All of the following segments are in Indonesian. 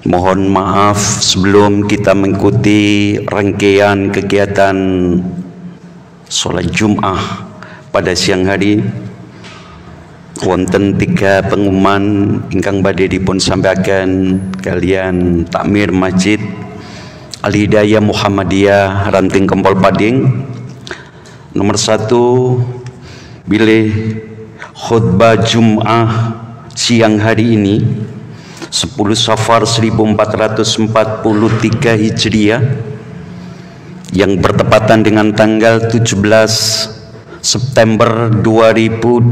Mohon maaf sebelum kita mengikuti rangkaian kegiatan sholat Jum'ah pada siang hari. Wonten 3 pengumuman ingkang badhe dipun sampaikan kalian takmir Masjid Al-Hidayah Muhammadiyah Ranting Kempol Pading. Nomor 1, bilih khutbah Jum'ah siang hari ini 10 Safar 1443 Hijriah yang bertepatan dengan tanggal 17 September 2021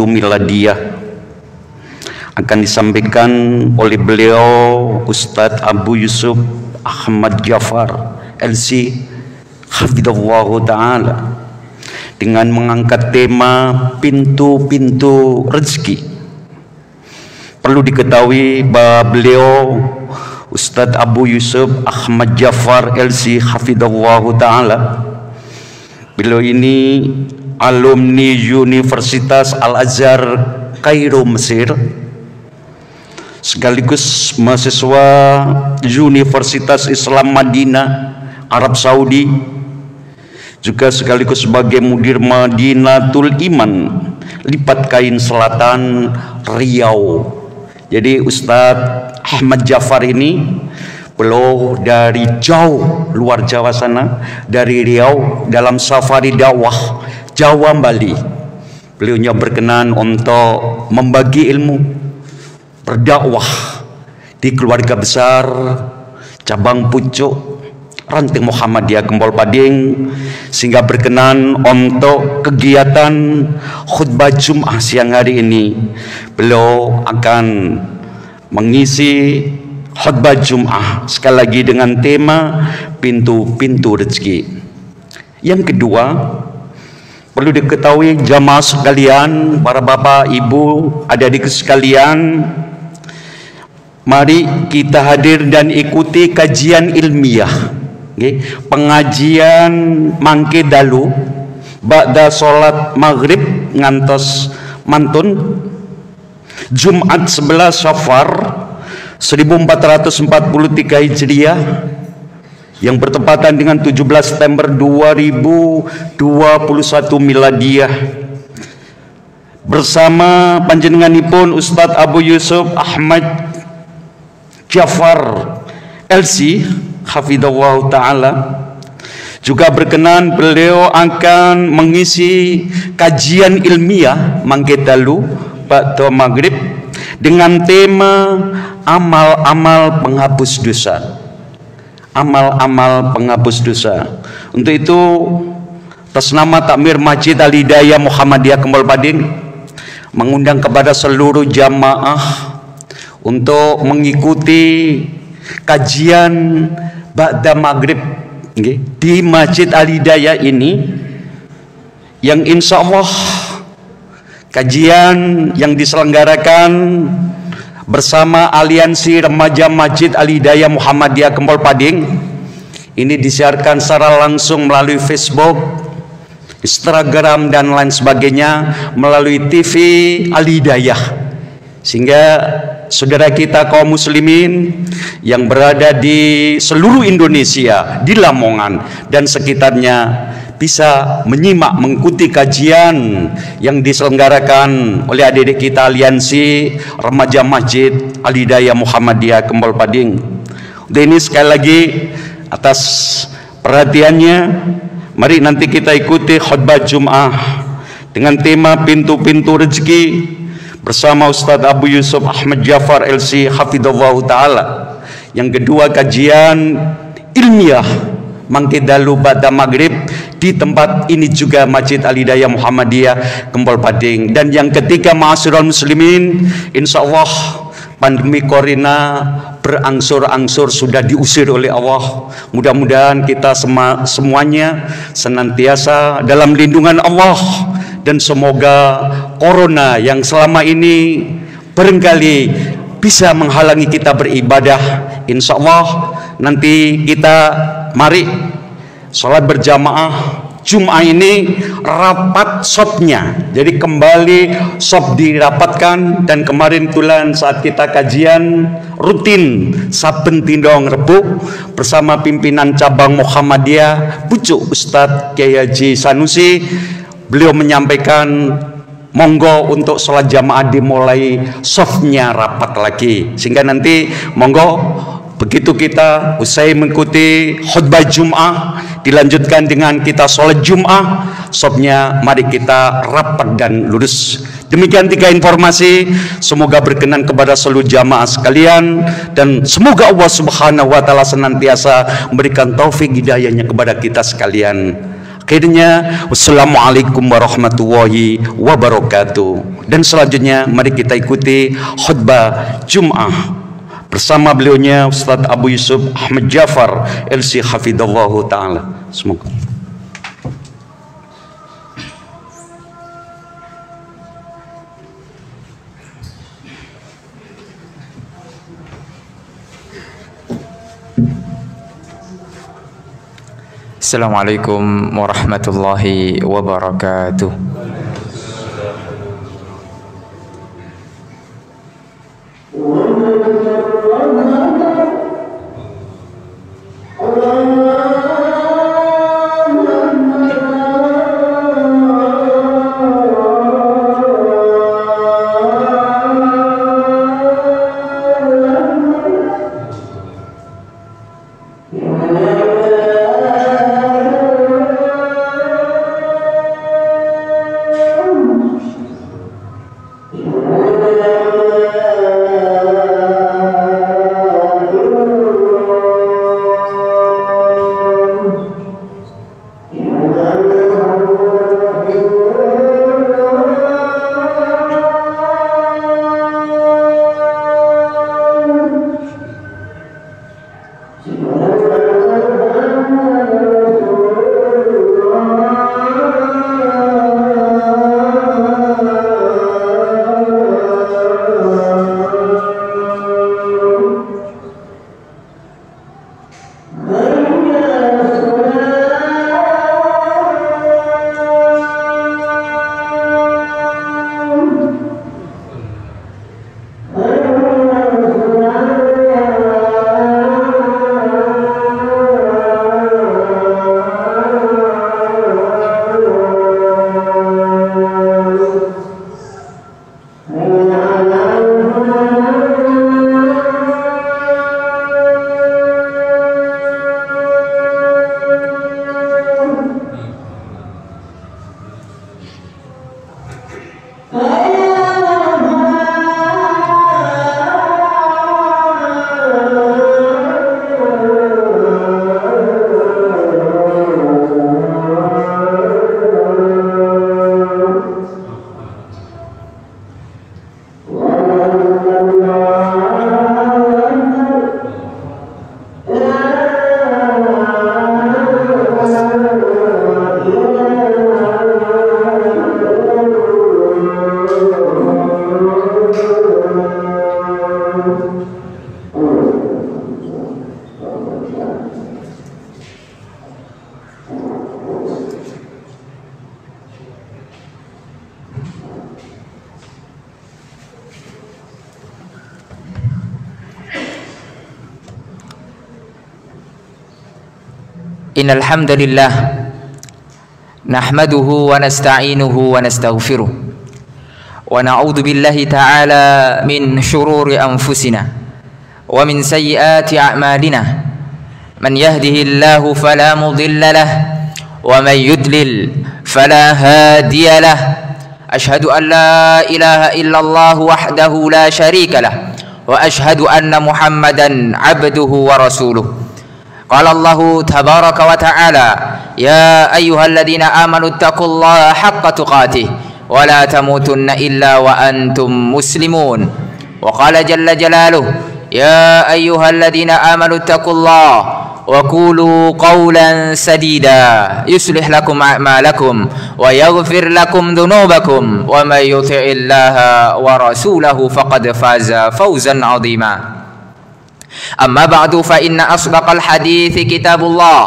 Miladiyah akan disampaikan oleh beliau Ustadz Abu Yusuf Ahmad Jafar LC Hafidhullah Ta'ala dengan mengangkat tema pintu-pintu rezeki. Perlu diketahui bahwa beliau Ustadz Abu Yusuf Ahmad Jafar LC Hafidhullah Ta'ala, beliau ini alumni Universitas Al-Azhar Kairo Mesir, sekaligus mahasiswa Universitas Islam Madinah Arab Saudi, juga sekaligus sebagai mudir Madinatul Iman Lipat Kain Selatan Riau. Jadi Ustadz Ahmad Jafar ini beliau dari jauh luar Jawa sana, dari Riau, dalam safari dakwah Jawa Bali. Beliaunya berkenan untuk membagi ilmu, berdakwah di keluarga besar cabang pucuk Ranting Muhammadiyah Kempol Pading, sehingga berkenan untuk kegiatan khutbah Jum'ah siang hari ini beliau akan mengisi khutbah Jum'ah sekali lagi dengan tema pintu-pintu rezeki. Yang kedua, perlu diketahui jamaah sekalian, para bapak, ibu, adik-adik sekalian, mari kita hadir dan ikuti kajian ilmiah. Pengajian mangke dalu ba'da salat maghrib ngantos mantun Jumat 11 Safar 1443 Hijriah yang bertepatan dengan 17 September 2021 Miladiyah, bersama panjenenganipun Ustadz Abu Yusuf Ahmad Jafar LC Hafidhullah Ta'ala. Juga berkenan beliau akan mengisi kajian ilmiah mangke dalu ba'da maghrib dengan tema amal-amal penghapus dosa. Amal-amal penghapus dosa. Untuk itu, atas nama takmir Masjid Al-Hidayah Muhammadiyah Kempol Pading mengundang kepada seluruh jamaah untuk mengikuti kajian ba'da maghrib di Masjid Al-Hidayah ini, yang insya Allah kajian yang diselenggarakan bersama Aliansi Remaja Masjid Al-Hidayah Muhammadiyah Kempol Pading ini disiarkan secara langsung melalui Facebook, Instagram dan lain sebagainya, melalui TV Al-Hidayah, sehingga saudara kita kaum muslimin yang berada di seluruh Indonesia, di Lamongan dan sekitarnya bisa menyimak, mengikuti kajian yang diselenggarakan oleh adik-adik kita Aliansi Remaja Masjid Al-Hidayah Muhammadiyah Kempol Pading. Dan ini sekali lagi atas perhatiannya, mari nanti kita ikuti khutbah Jum'ah dengan tema pintu-pintu rezeki bersama Ustadz Abu Yusuf Ahmad Jafar LC Hafidhullah Ta'ala. Yang kedua, kajian ilmiah mangke dalu ba'da maghrib di tempat ini juga Masjid Al-Hidayah Muhammadiyah Kempol Pading. Dan yang ketiga, ma'asyiral muslimin, insya Allah pandemi corona berangsur-angsur sudah diusir oleh Allah. Mudah-mudahan kita semuanya senantiasa dalam lindungan Allah, dan semoga corona yang selama ini barangkali bisa menghalangi kita beribadah, insya Allah nanti kita mari sholat berjamaah Jum'ah ini rapat sopnya, jadi kembali sop dirapatkan. Dan kemarin tulan saat kita kajian rutin saben dina Rebo bersama pimpinan cabang Muhammadiyah Pucuk Ustadz Kyai Haji Sanusi. Beliau menyampaikan monggo untuk sholat jamaah dimulai softnya rapat lagi, sehingga nanti monggo begitu kita usai mengikuti khutbah Jum'ah dilanjutkan dengan kita sholat Jum'ah, softnya mari kita rapat dan lurus. Demikian 3 informasi, semoga berkenan kepada seluruh jamaah sekalian, dan semoga Allah Subhanahu wa Ta'ala senantiasa memberikan taufik hidayahnya kepada kita sekalian. Akhirnya, wassalamualaikum warahmatullahi wabarakatuh. Dan selanjutnya mari kita ikuti khutbah Jum'ah bersama beliaunya Ustadz Abu Yusuf Ahmad Jafar LC Hafidhallahu Ta'ala. Semoga. Assalamualaikum warahmatullahi wabarakatuh. Innal hamdalillah nahmaduhu wa nasta'inuhu wa nastaghfiruh wa na'udzu billahi ta'ala min shururi anfusina wa min sayyiati a'malina. Man yahdihillahu fala mudilla lahu wa man yudlil fala hadiya lahu. Ashhadu an la ilaha illallah wahdahu la syarika lahu wa ashhadu anna Muhammadan 'abduhu wa rasuluh. Qala Allahu tabaraka wa ta'ala, ya ayyuhalladzina amanu taqullaha haqqa tuqatih wa la tamutunna illa wa antum muslimun. Wa qala jalla jalaluhu, ya ayyuhalladzina amanu taqullaha wa qulu qawlan sadida yuslih lakum a'malakum wa yaghfir lakum dhunubakum wa may yuti'illaha wa rasulahu faqad faza fawzan 'azima. Amma ba'du fa inna asdaqal hadithi kitabullah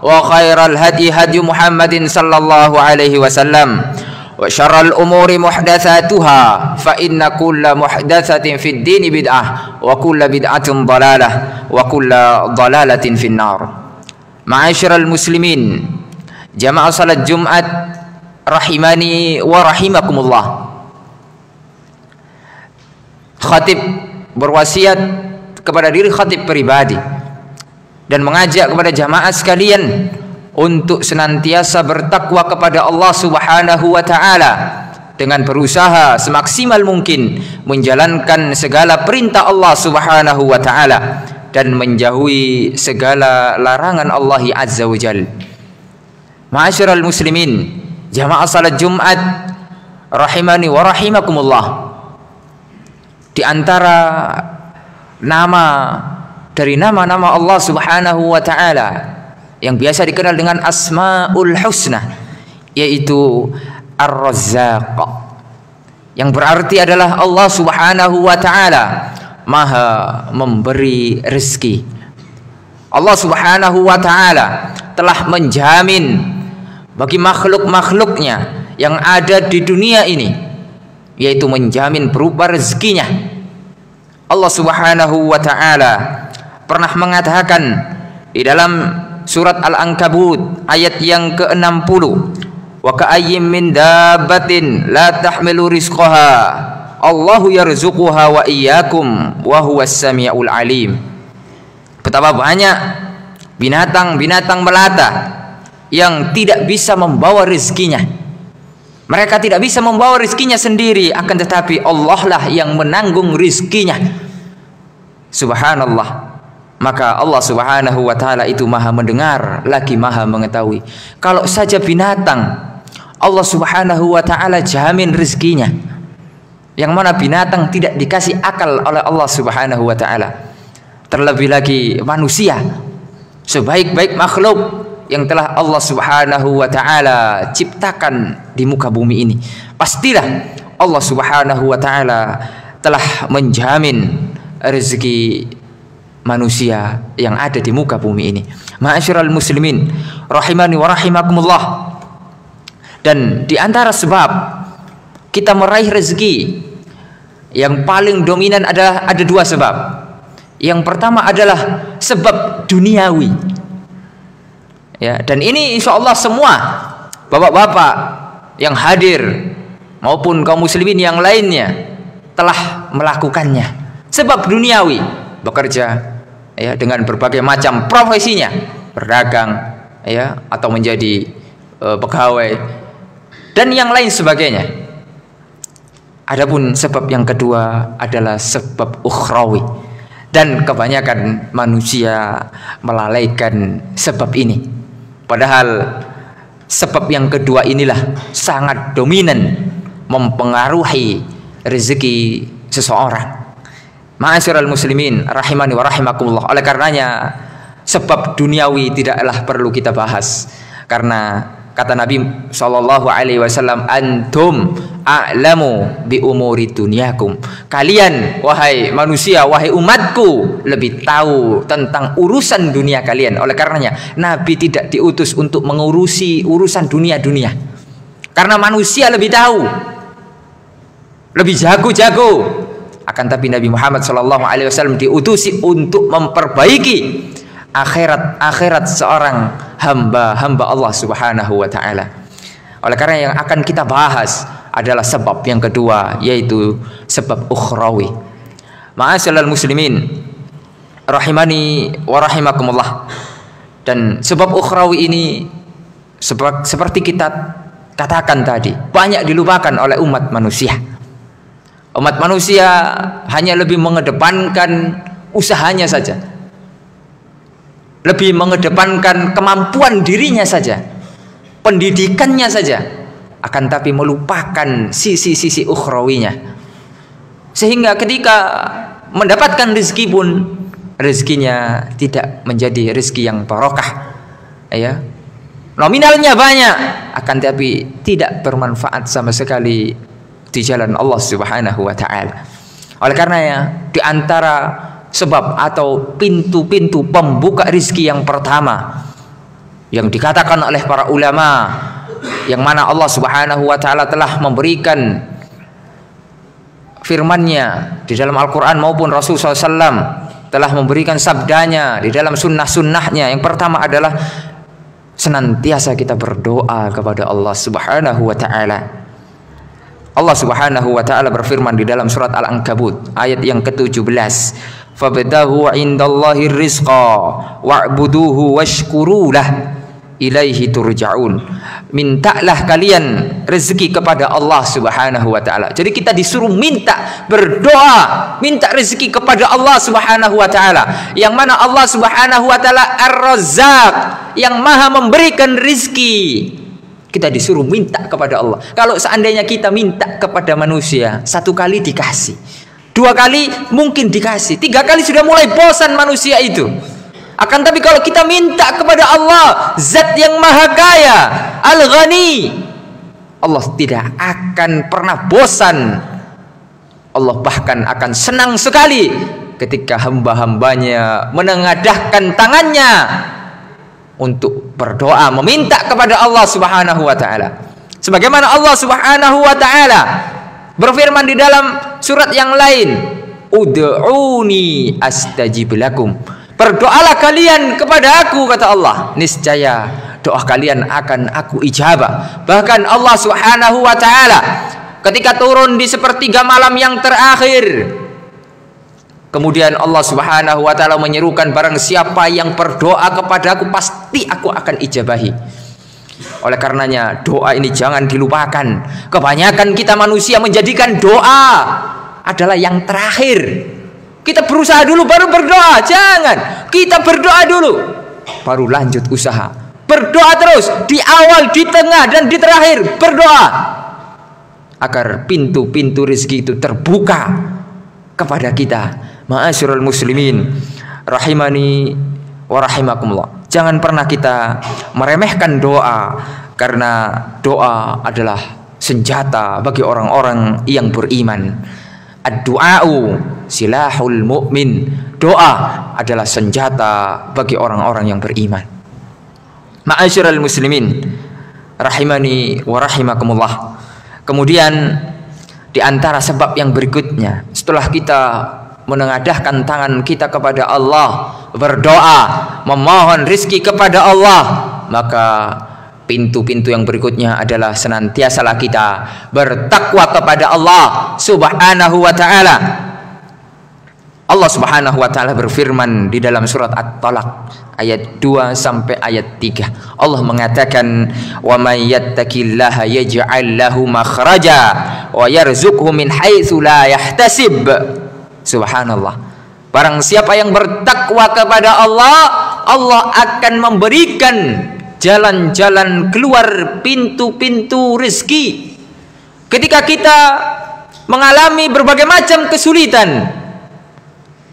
wa khairal hadi hadi Muhammadin sallallahu alaihi wasallam wa syarrul umuri muhdatsatuha fa inna kulla muhdatsatin fid dini bid'ah wa kulla bid'atin dhalalah wa kulla dhalalatin finnar. Ma'asyiral muslimin, jamaah salat Jumat rahimani wa rahimakumullah. Khatib berwasiat kepada diri khatib pribadi dan mengajak kepada jamaah sekalian untuk senantiasa bertakwa kepada Allah Subhanahu wa taala dengan berusaha semaksimal mungkin menjalankan segala perintah Allah Subhanahu wa taala dan menjauhi segala larangan Allah Azza wa Jalla. Ma'asyiral muslimin, jamaah salat Jumat rahimani wa rahimakumullah. Di antara dari nama-nama Allah Subhanahu wa taala yang biasa dikenal dengan Asmaul Husna, yaitu Ar-Razzaq, yang berarti adalah Allah Subhanahu wa taala Maha memberi rezeki. Allah Subhanahu wa taala telah menjamin bagi makhluk-makhluknya yang ada di dunia ini, yaitu menjamin berupa rezekinya. Allah Subhanahu wa taala pernah mengatakan di dalam surat Al-Ankabut ayat yang ke-60, wa ka'ayyim min dabbatin la tahmilu rizqaha Allahu yarzuquha wa iyyakum wa huwas samiul alim. Betapa banyak binatang-binatang melata yang tidak bisa membawa rezekinya. Mereka tidak bisa membawa rezekinya sendiri, akan tetapi Allah lah yang menanggung rezekinya. Subhanallah. Maka Allah Subhanahu wa taala itu Maha mendengar lagi Maha mengetahui. Kalau saja binatang Allah Subhanahu wa taala jamin rezekinya, yang mana binatang tidak dikasih akal oleh Allah Subhanahu wa taala, terlebih lagi manusia, sebaik-baik makhluk yang telah Allah Subhanahu wa taala ciptakan di muka bumi ini. Pastilah Allah Subhanahu wa taala telah menjamin rezeki manusia yang ada di muka bumi ini. Ma'asyiral muslimin rahimani wa rahimakumullah. Dan di antara sebab kita meraih rezeki yang paling dominan adalah ada dua sebab. Yang pertama adalah sebab duniawi, ya, dan ini insya Allah semua bapak-bapak yang hadir maupun kaum muslimin yang lainnya telah melakukannya. Sebab duniawi, bekerja, ya, dengan berbagai macam profesinya, berdagang, ya, atau menjadi pegawai dan yang lain sebagainya. Adapun sebab yang kedua adalah sebab ukhrawi, dan kebanyakan manusia melalaikan sebab ini. Padahal sebab yang kedua inilah sangat dominan mempengaruhi rezeki seseorang. Ma'asyiral muslimin rahimani wa rahimakumullah. Oleh karenanya sebab duniawi tidaklah perlu kita bahas, karena kata Nabi SAW, antum a'lamu bi umuri dunyakum. Kalian wahai manusia, wahai umatku, lebih tahu tentang urusan dunia kalian. Oleh karenanya Nabi tidak diutus untuk mengurusi urusan dunia-dunia, karena manusia lebih tahu, lebih jago-jago. Akan tapi Nabi Muhammad SAW diutusi untuk memperbaiki akhirat seorang hamba Allah Subhanahu wa taala. Oleh karena yang akan kita bahas adalah sebab yang kedua, yaitu sebab ukhrawi. Ma'asyiral muslimin rahimani wa rahimakumullah. Dan sebab ukhrawi ini seperti kita katakan tadi, banyak dilupakan oleh umat manusia. Umat manusia hanya lebih mengedepankan usahanya saja, lebih mengedepankan kemampuan dirinya saja, pendidikannya saja, akan tapi melupakan sisi-sisi ukhrawinya. Sehingga ketika mendapatkan rezeki pun, rezekinya tidak menjadi rezeki yang barokah, ya. Nominalnya banyak, akan tapi tidak bermanfaat sama sekali di jalan Allah Subhanahu wa taala. Oleh karenanya di antara sebab atau pintu-pintu pembuka rizki yang pertama yang dikatakan oleh para ulama yang mana Allah Subhanahu wa taala telah memberikan firman-Nya di dalam Al-Qur'an maupun Rasul SAW telah memberikan sabdanya di dalam sunnah-sunnahnya. Yang pertama adalah senantiasa kita berdoa kepada Allah Subhanahu wa taala. Allah Subhanahu wa taala berfirman di dalam surat Al-Ankabut ayat yang ke-17, "Fabtahu 'indallahi rizqa wa'buduhu washkurulah ilaihi turja'un." Mintalah kalian rezeki kepada Allah Subhanahu wa taala. Jadi kita disuruh minta, berdoa, minta rezeki kepada Allah Subhanahu wa taala. Yang mana Allah Subhanahu wa taala Ar-Razzaq, yang Maha memberikan rezeki. Kita disuruh minta kepada Allah. Kalau seandainya kita minta kepada manusia, 1 kali dikasih, 2 kali mungkin dikasih, 3 kali sudah mulai bosan manusia itu. Akan tapi kalau kita minta kepada Allah, Zat yang Maha Kaya, Al-Ghani, Allah tidak akan pernah bosan. Allah bahkan akan senang sekali ketika hamba-hambanya menengadahkan tangannya untuk berdoa, meminta kepada Allah Subhanahu wa taala. Sebagaimana Allah Subhanahu wa taala berfirman di dalam surat yang lain, "Ud'uni astajib lakum." Berdoalah kalian kepada aku, kata Allah, niscaya doa kalian akan aku ijabah. Bahkan Allah Subhanahu wa taala ketika turun di sepertiga malam yang terakhir, kemudian Allah Subhanahu wa taala menyerukan, barang siapa yang berdoa kepada aku pasti aku akan ijabahi. Oleh karenanya doa ini jangan dilupakan. Kebanyakan kita manusia menjadikan doa adalah yang terakhir. Kita berusaha dulu baru berdoa. Jangan, kita berdoa dulu baru lanjut usaha. Berdoa terus di awal, di tengah, dan di terakhir. Berdoa agar pintu-pintu rezeki itu terbuka kepada kita. Ma'asyiral muslimin rahimani wa rahimakumullah. Jangan pernah kita meremehkan doa, karena doa adalah senjata bagi orang-orang yang beriman. Ad-du'a'u silahul mu'min. Doa adalah senjata bagi orang-orang yang beriman. Ma'asyiral muslimin rahimani wa rahimakumullah. Kemudian di antara sebab yang berikutnya, setelah kita menengadahkan tangan kita kepada Allah, berdoa, memohon rizki kepada Allah, maka pintu-pintu yang berikutnya adalah senantiasalah kita bertakwa kepada Allah Subhanahu wa taala. Allah Subhanahu wa taala berfirman di dalam surat At-Talaq ayat 2 sampai ayat 3. Allah mengatakan, "Wa may yattaqillaha yaj'al lahu makhraja wa yarzuqhu min haitsu la yahtasib." Subhanallah. Barang siapa yang bertakwa kepada Allah, Allah akan memberikan jalan-jalan keluar, pintu-pintu rezeki. Ketika kita mengalami berbagai macam kesulitan,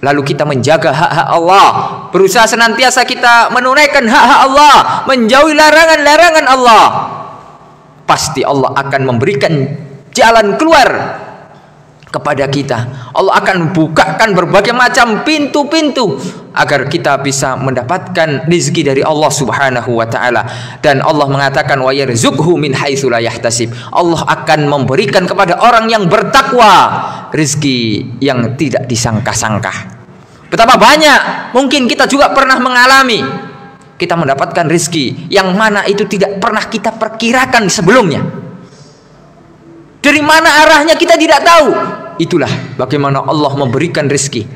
lalu kita menjaga hak-hak Allah, berusaha senantiasa kita menunaikan hak-hak Allah, menjauhi larangan-larangan Allah, pasti Allah akan memberikan jalan keluar kepada kita. Allah akan bukakan berbagai macam pintu-pintu agar kita bisa mendapatkan rezeki dari Allah Subhanahu wa taala. Dan Allah mengatakan, wa yarzuqhu min haitsu la yahtasib. Allah akan memberikan kepada orang yang bertakwa rezeki yang tidak disangka-sangka. Betapa banyak mungkin kita juga pernah mengalami kita mendapatkan rezeki yang mana itu tidak pernah kita perkirakan sebelumnya. Dari mana arahnya kita tidak tahu. Itulah bagaimana Allah memberikan rezeki.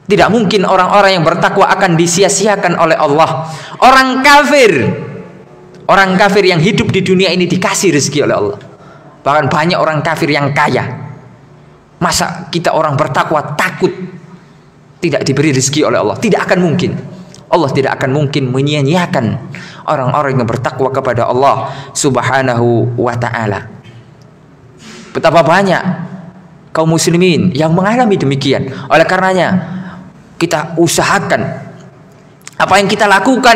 Tidak mungkin orang-orang yang bertakwa akan disia-siakan oleh Allah. Orang kafir yang hidup di dunia ini dikasih rezeki oleh Allah. Bahkan banyak orang kafir yang kaya. Masa kita orang bertakwa takut tidak diberi rezeki oleh Allah? Tidak akan mungkin. Allah tidak akan mungkin menyia-nyiakan orang-orang yang bertakwa kepada Allah Subhanahu wa ta'ala. Betapa banyak kaum muslimin yang mengalami demikian. Oleh karenanya kita usahakan apa yang kita lakukan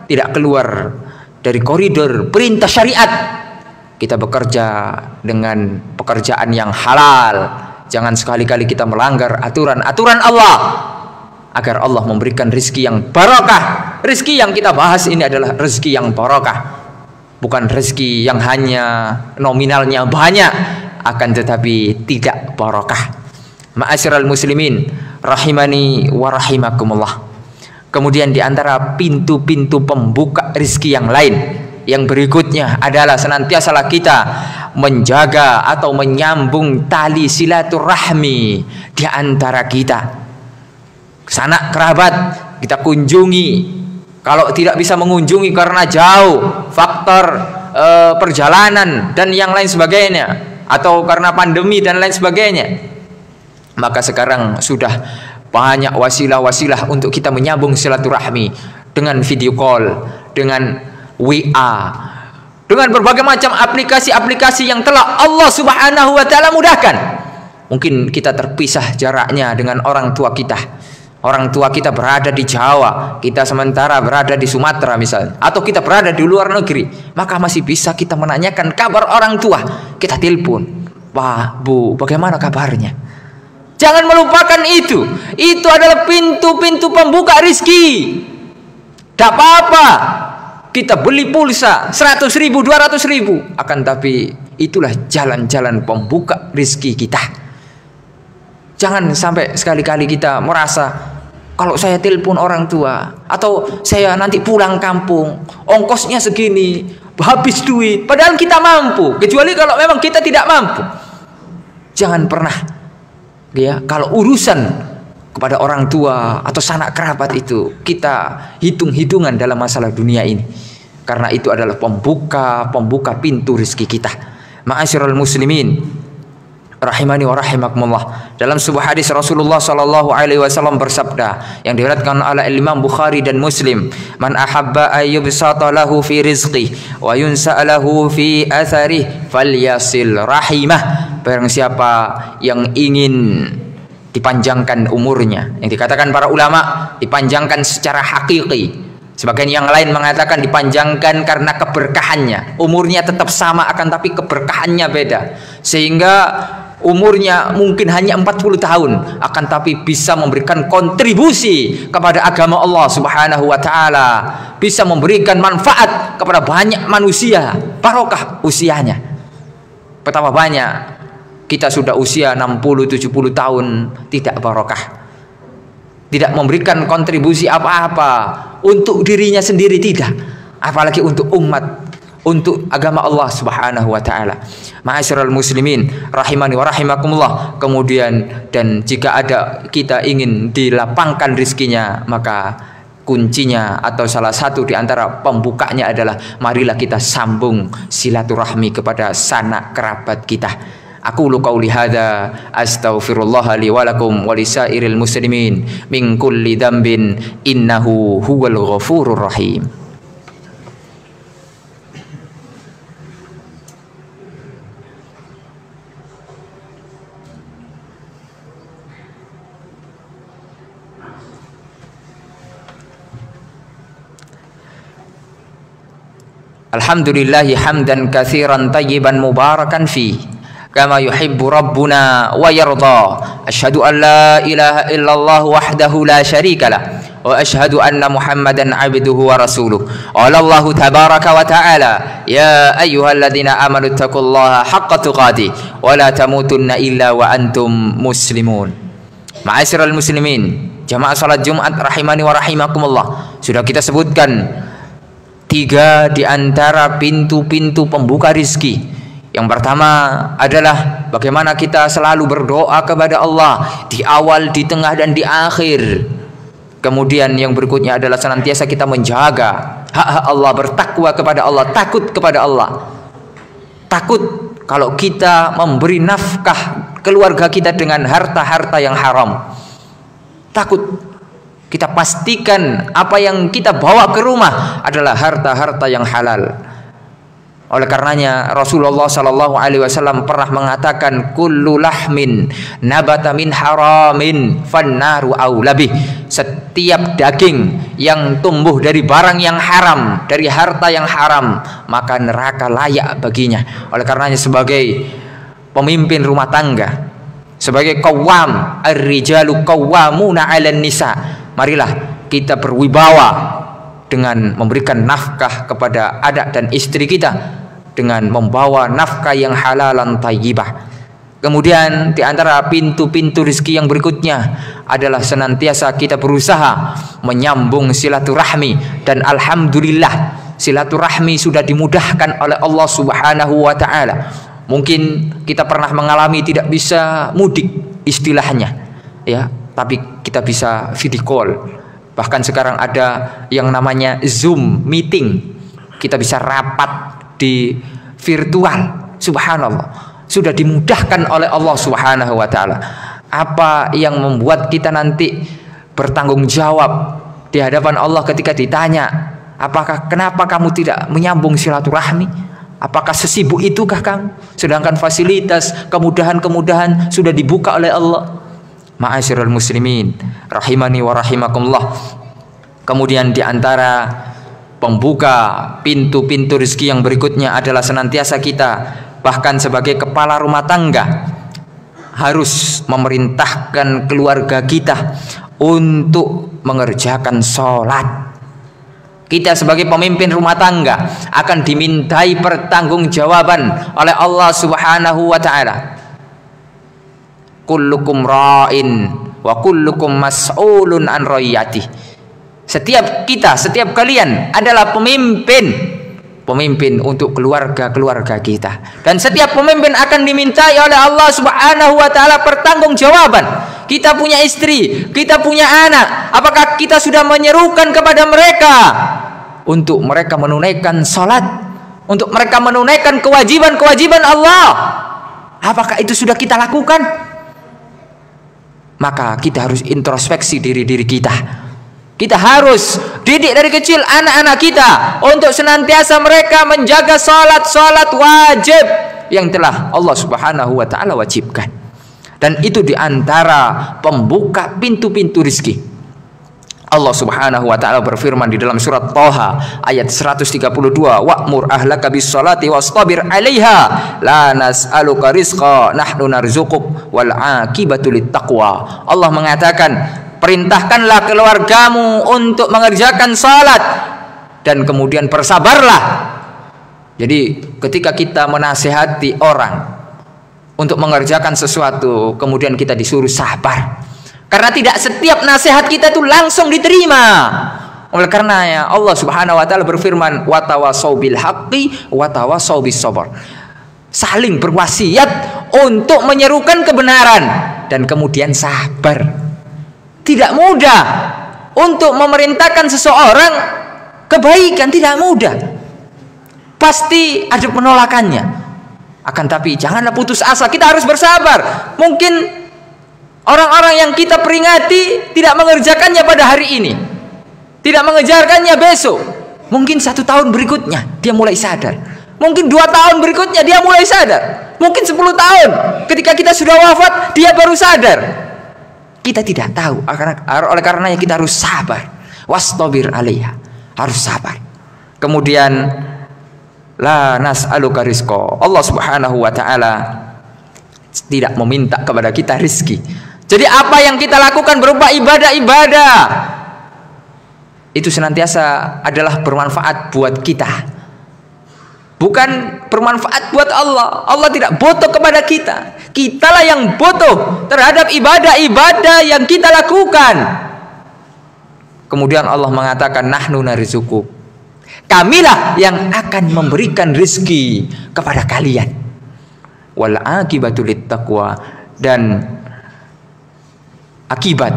tidak keluar dari koridor perintah syariat. Kita bekerja dengan pekerjaan yang halal. Jangan sekali-kali kita melanggar aturan-aturan Allah, agar Allah memberikan rezeki yang barakah. Rezeki yang kita bahas ini adalah rezeki yang barakah. bukan rezeki yang hanya nominalnya banyak, akan tetapi tidak barokah. Ma'asyiral muslimin rahimani wa rahimakumullah. Kemudian di antara pintu-pintu pembuka rezeki yang lain, yang berikutnya adalah senantiasalah kita menjaga atau menyambung tali silaturahmi di antara kita. Sanak kerabat kita kunjungi. Kalau tidak bisa mengunjungi karena jauh, faktor perjalanan dan yang lain sebagainya, atau karena pandemi dan lain sebagainya, maka sekarang sudah banyak wasilah-wasilah untuk kita menyambung silaturahmi dengan video call, dengan WA, dengan berbagai macam aplikasi-aplikasi yang telah Allah Subhanahu wa taala mudahkan. Mungkin kita terpisah jaraknya dengan orang tua kita. Orang tua kita berada di Jawa, kita sementara berada di Sumatera misalnya, atau kita berada di luar negeri, maka masih bisa kita menanyakan kabar orang tua. Kita telepon, "Pak, Bu, bagaimana kabarnya?" Jangan melupakan itu. Itu adalah pintu-pintu pembuka rizki. Tidak apa-apa kita beli pulsa 100.000, 200.000, akan tapi itulah jalan-jalan pembuka rizki kita. Jangan sampai sekali-kali kita merasa kalau saya telepon orang tua atau saya nanti pulang kampung ongkosnya segini, habis duit, padahal kita mampu. Kecuali kalau memang kita tidak mampu. Jangan pernah ya, kalau urusan kepada orang tua atau sanak kerabat itu kita hitung-hitungan dalam masalah dunia ini, karena itu adalah pembuka pintu rezeki kita. Ma'asyiral muslimin rahimani wa rahimakumullah. Dalam sebuah hadis Rasulullah sallallahu alaihi wasallam bersabda yang diriwayatkan oleh Imam Bukhari dan Muslim, "Man ahabba ayyubsata lahu fi rizqi wa yunsa lahu fi athari falyasil rahimah." Barang siapa yang ingin dipanjangkan umurnya, yang dikatakan para ulama dipanjangkan secara hakiki. Sebagian yang lain mengatakan dipanjangkan karena keberkahannya. Umurnya tetap sama akan tapi keberkahannya beda. Sehingga umurnya mungkin hanya 40 tahun akan tapi bisa memberikan kontribusi kepada agama Allah Subhanahu wa taala, bisa memberikan manfaat kepada banyak manusia, barokah usianya. Betapa banyak kita sudah usia 60-70 tahun tidak barokah, tidak memberikan kontribusi apa-apa untuk dirinya sendiri, tidak, apalagi untuk umat, untuk agama Allah Subhanahu wa taala. Ma'asyiral muslimin rahimani wa rahimakumullah. Kemudian dan jika ada kita ingin dilapangkan rizkinya, maka kuncinya atau salah satu di antara pembukanya adalah marilah kita sambung silaturahmi kepada sanak kerabat kita. Aqulu qauli hadza astaghfirullah li wa lakum wa lisairil muslimin min kulli dzambin innahu huwal ghafurur rahim. Alhamdulillahi hamdan katsiran tayyiban mubarakan fi kama yuhibbu rabbuna wa yarda. Asyhadu an la ilaha illallah wahdahu la syarika lah wa asyhadu anna Muhammadan abduhu wa rasuluh. Qala Allah tabaraka wa ta'ala, ya ayyuhalladzina amanu taqullaha haqqa tuqatih wa la tamutunna illa wa antum muslimun. Ma'asyiral muslimin, jamaah salat Jumat rahimani wa rahimakumullah. Sudah kita sebutkan 3 di antara pintu-pintu pembuka rizki. Yang pertama adalah bagaimana kita selalu berdoa kepada Allah di awal, di tengah, dan di akhir. Kemudian yang berikutnya adalah senantiasa kita menjaga hak-hak Allah, bertakwa kepada Allah, takut kepada Allah. Takut kalau kita memberi nafkah keluarga kita dengan harta-harta yang haram. Takut. Kita pastikan apa yang kita bawa ke rumah adalah harta-harta yang halal. Oleh karenanya Rasulullah sallallahu alaihi wasallam pernah mengatakan, kullu lahmin nabata min haramin fannaru aulabih. Setiap daging yang tumbuh dari barang yang haram, dari harta yang haram, maka neraka layak baginya. Oleh karenanya sebagai pemimpin rumah tangga, sebagai qawwam, ar-rijalu qawwamuna 'alan nisa, marilah kita berwibawa dengan memberikan nafkah kepada anak dan istri kita, dengan membawa nafkah yang halalan thayyibah. Kemudian di antara pintu-pintu rezeki yang berikutnya adalah senantiasa kita berusaha menyambung silaturahmi, dan alhamdulillah silaturahmi sudah dimudahkan oleh Allah Subhanahu wa taala. Mungkin kita pernah mengalami tidak bisa mudik istilahnya, ya, tapi kita bisa video call. Bahkan sekarang ada yang namanya Zoom meeting. Kita bisa rapat di virtual. Subhanallah. Sudah dimudahkan oleh Allah Subhanahu wa taala. Apa yang membuat kita nanti bertanggung jawab di hadapan Allah ketika ditanya, kenapa kamu tidak menyambung silaturahmi? Apakah sesibuk itukah kamu? Sedangkan fasilitas, kemudahan-kemudahan sudah dibuka oleh Allah. Ma'asyiral muslimin, rahimani wa rahimakumullah. Kemudian di antara pembuka pintu-pintu rezeki yang berikutnya adalah senantiasa kita, bahkan sebagai kepala rumah tangga, harus memerintahkan keluarga kita untuk mengerjakan sholat. Kita sebagai pemimpin rumah tangga akan dimintai pertanggungjawaban oleh Allah Subhanahu wa taala. Kullukum ra'in wa kullukum mas'ulun an ra'iyyatihi. Setiap kita, setiap kalian adalah pemimpin untuk keluarga-keluarga kita, dan setiap pemimpin akan dimintai oleh Allah Subhanahu wa taala pertanggungjawaban. Kita punya istri, kita punya anak, apakah kita sudah menyerukan kepada mereka untuk mereka menunaikan salat, untuk mereka menunaikan kewajiban-kewajiban Allah? Apakah itu sudah kita lakukan? Maka kita harus introspeksi diri kita. Kita harus didik dari kecil anak-anak kita untuk senantiasa mereka menjaga salat wajib yang telah Allah Subhanahu wa taala wajibkan. Dan itu diantara pembuka pintu-pintu rezeki. Allah Subhanahu wa taala berfirman di dalam surat Thaha ayat 132, wa'mur ahlaka bis-shalati wastabir 'alaiha la nas'aluka rizqa nahnu narzuquk wal 'aqibatu lit-taqwa. Allah mengatakan, perintahkanlah keluargamu untuk mengerjakan salat dan kemudian bersabarlah. Jadi ketika kita menasihati orang untuk mengerjakan sesuatu, kemudian kita disuruh sabar. Karena tidak setiap nasihat kita itu langsung diterima. Oleh karenanya Allah Subhanahu wa taala berfirman, wa tawasau bil haqqi wa tawasau bis sabr. Saling berwasiat untuk menyerukan kebenaran dan kemudian sabar. Tidak mudah untuk memerintahkan seseorang kebaikan, tidak mudah. Pasti ada penolakannya. Akan tapi janganlah putus asa, kita harus bersabar. Mungkin orang-orang yang kita peringati tidak mengerjakannya pada hari ini, tidak mengejarkannya besok. Mungkin 1 tahun berikutnya dia mulai sadar. Mungkin 2 tahun berikutnya dia mulai sadar. Mungkin 10 tahun ketika kita sudah wafat dia baru sadar. Kita tidak tahu. Oleh karenanya kita harus sabar. Wastabir 'alaiha, harus sabar. Kemudian la nas'aluka rizqa. Allah Subhanahu wa taala tidak meminta kepada kita rizki. Jadi apa yang kita lakukan berupa ibadah-ibadah itu senantiasa adalah bermanfaat buat kita, bukan bermanfaat buat Allah. Allah tidak butuh kepada kita. Kitalah yang butuh terhadap ibadah-ibadah yang kita lakukan. Kemudian Allah mengatakan, nahnu narzuquk. Kamilah yang akan memberikan rezeki kepada kalian. Wal aqibatu littaqwa, dan akibat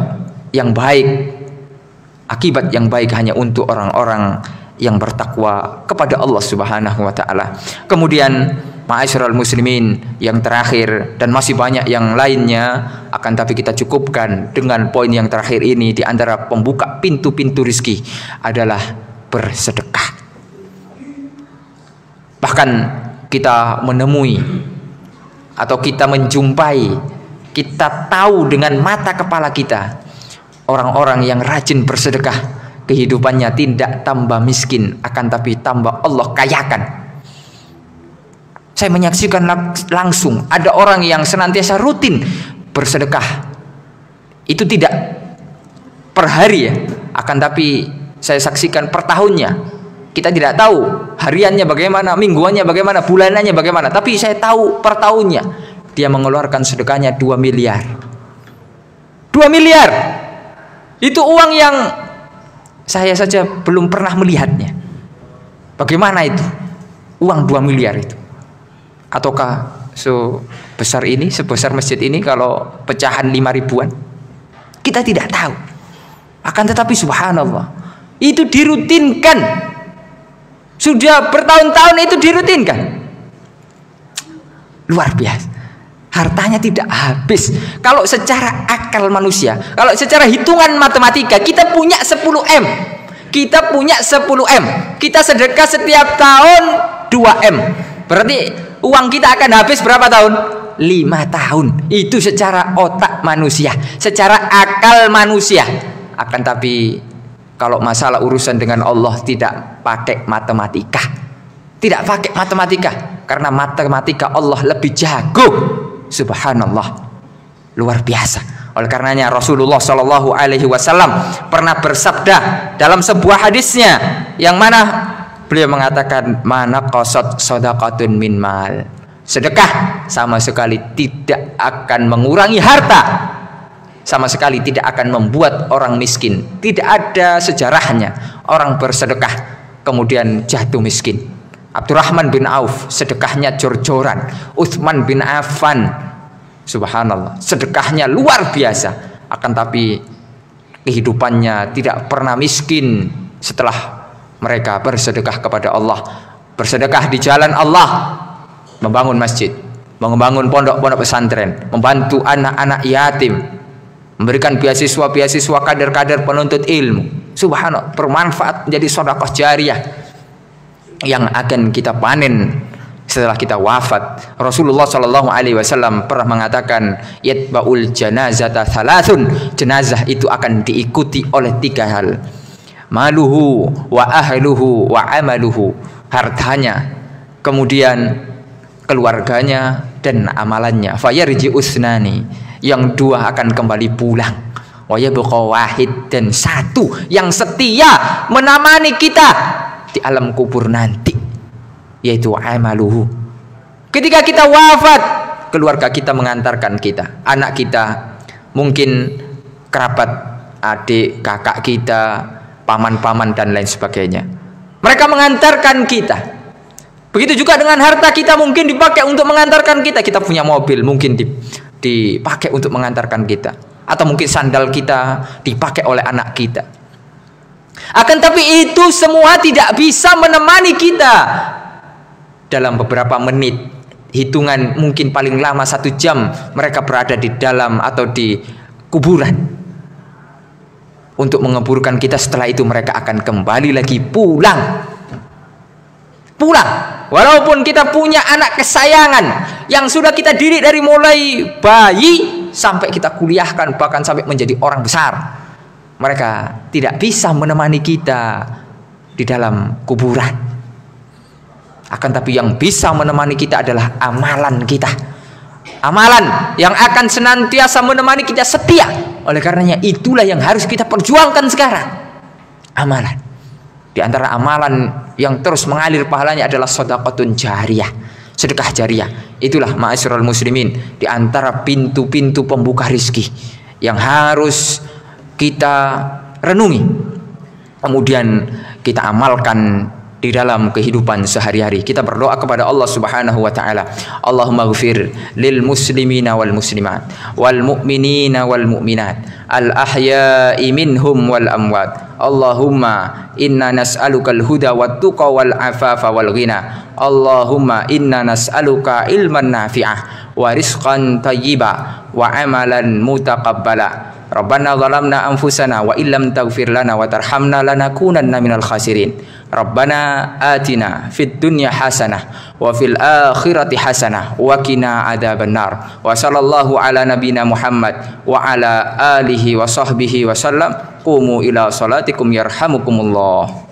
yang baik hanya untuk orang-orang yang bertakwa kepada Allah Subhanahu wa taala. Kemudian ma'asyiral muslimin, yang terakhir dan masih banyak yang lainnya, akan tapi kita cukupkan dengan poin yang terakhir ini. Di antara pembuka pintu-pintu rezeki adalah bersedekah. Bahkan kita menemui atau kita menjumpai, kita tahu dengan mata kepala kita orang-orang yang rajin bersedekah, kehidupannya tidak tambah miskin, akan tapi tambah Allah kayakan. Saya menyaksikan langsung ada orang yang senantiasa rutin bersedekah. Itu tidak per hari ya, akan tapi saya saksikan per tahunnya. Kita tidak tahu hariannya bagaimana, mingguannya bagaimana, bulanannya bagaimana, tapi saya tahu per tahunnya dia mengeluarkan sedekahnya 2 miliar. 2 miliar. Itu uang yang saya saja belum pernah melihatnya. Bagaimana itu? Uang 2 miliar itu. Ataukah sebesar ini, sebesar masjid ini kalau pecahan 5 ribuan? Kita tidak tahu. Akan tetapi subhanallah, itu dirutinkan. Sudah bertahun-tahun itu dirutinkan. Luar biasa. Hartanya tidak habis. Kalau secara akal manusia, kalau secara hitungan matematika, kita punya 10M. Kita punya 10M. Kita sedekah setiap tahun 2M. Berarti uang kita akan habis berapa tahun? 5 tahun. Itu secara otak manusia, secara akal manusia. Akan tapi kalau masalah urusan dengan Allah tidak pakai matematika. Tidak pakai matematika, karena matematika Allah lebih jago. Subhanallah, luar biasa. Oleh karenanya Rasulullah Shallallahu Alaihi Wasallam pernah bersabda dalam sebuah hadisnya, yang mana beliau mengatakan, mana qasat shadaqatun min mal. Sedekah sama sekali tidak akan mengurangi harta, sama sekali tidak akan membuat orang miskin. Tidak ada sejarahnya orang bersedekah kemudian jatuh miskin. Abdurrahman bin Auf sedekahnya jor-joran. Utsman bin Affan, subhanallah, sedekahnya luar biasa. Akan tapi kehidupannya tidak pernah miskin setelah mereka bersedekah kepada Allah, bersedekah di jalan Allah, membangun masjid, membangun pondok-pondok pesantren, membantu anak-anak yatim, memberikan beasiswa-beasiswa kader-kader penuntut ilmu. Subhanallah, bermanfaat, menjadi sedekah jariyah yang akan kita panen setelah kita wafat. Rasulullah Shallallahu Alaihi Wasallam pernah mengatakan, yatba'ul janazata thalathun. Jenazah itu akan diikuti oleh 3 hal: maluhu wa ahluhu wa amaluhu. Hartanya, kemudian keluarganya dan amalannya. Fayarji usnani, yang 2 akan kembali pulang. Wa yabqa wahid, dan 1 yang setia menemani kita di alam kubur nanti, yaitu amaluhu. Ketika kita wafat, keluarga kita mengantarkan kita, anak kita, mungkin kerabat, adik, kakak kita, paman-paman dan lain sebagainya. Mereka mengantarkan kita. Begitu juga dengan harta kita, mungkin dipakai untuk mengantarkan kita. Kita punya mobil, mungkin dipakai untuk mengantarkan kita. Atau mungkin sandal kita dipakai oleh anak kita. Akan tapi itu semua tidak bisa menemani kita dalam beberapa menit, hitungan mungkin paling lama 1 jam mereka berada di dalam atau di kuburan untuk menguburkan kita. Setelah itu mereka akan kembali lagi pulang. Walaupun kita punya anak kesayangan yang sudah kita didik dari mulai bayi sampai kita kuliahkan, bahkan sampai menjadi orang besar, mereka tidak bisa menemani kita di dalam kuburan. Akan tapi yang bisa menemani kita adalah amalan kita. Amalan yang akan senantiasa menemani kita setia. Oleh karenanya itulah yang harus kita perjuangkan sekarang. Amalan. Di antara amalan yang terus mengalir pahalanya adalah shadaqatun jariyah, sedekah jariyah. Itulah ma'asyiral muslimin, di antara pintu-pintu pembuka rizki yang harus kita renungi, kemudian kita amalkan di dalam kehidupan sehari-hari. Kita berdoa kepada Allah Subhanahu wa taala. Allahumma ighfir lil muslimina wal muslimat wal mu'minina wal mu'minat al ahya'i minhum wal amwat. Allahumma inna nas'aluka al huda wat tuqa wal afafa wal ghina. Allahumma inna nas'aluka ilman nafi'ah wa rizqan thayyiba wa amalan mutaqabbala. Rabbana zalamna anfusana wa illam taghfir lana wa tarhamna lanakunanna minal khasirin. Rabbana atina fid dunya hasanah wa fil akhirati hasanah wa qina adzabannar. Wa sallallahu ala nabiyyina Muhammad wa ala alihi wa sahbihi wa sallam. Qumu ila salatikum yarhamukumullah.